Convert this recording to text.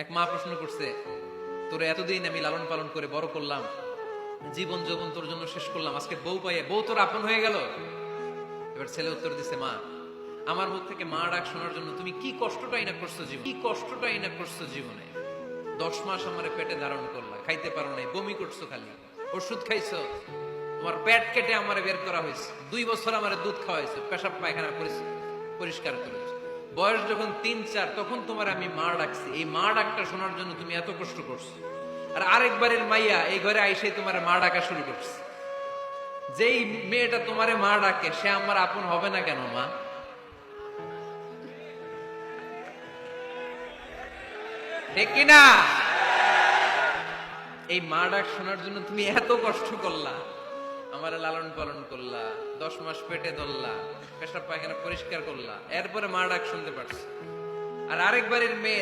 এক মা প্রশ্ন করছে, তোরে এতদিন আমি লালন পালন করে বড় করলাম, জীবন যৌবন তোর জন্য শেষ করলাম, আজকে বউ পাইয়ে বউ তোর আপন হয়ে গেল। এবার ছেলে উত্তর দিছে, মা, আমার মুখ থেকে মা ডাক শোনার জন্য তুমি কি কষ্টটাই না করছো জীবন, কি কষ্টটাই না করছো জীবনে। 10 মাস আমারে পেটে ধারণ করলা, খাইতে পারো নাই, বমি করছো, খালি ওষুধ খাইছো, তোমার পেট কেটে আমারে বের করা হয়েছে, 2 বছর আমারে দুধ খাওয়াইছো, পেশাব পায়খানা পরিষ্কার করেছো। বয়স যখন 3-4 তখন তোমার আমি মা ডাকছি, এই মা ডাকটা শোনার জন্য তুমি এত কষ্ট করছো। আর আরেকবারের মাইয়া এই ঘরে আইসে তোমার মা ডাকা শুরু করছে। যেই মেয়েটা তোমারে মা ডাকে সে আমার আপন হবে না কেন মা? ঠিক কিনা? এই মা ডাক শোনার জন্য তুমি এত কষ্ট করলা, আমার লালন পালন করলা, 10 মাস পেটে ধরলা, পেশাব পায়খানা পরিষ্কার করলা, এরপরে মা ডাক শুনতে পারছো। আর আরেকবারের মেয়ে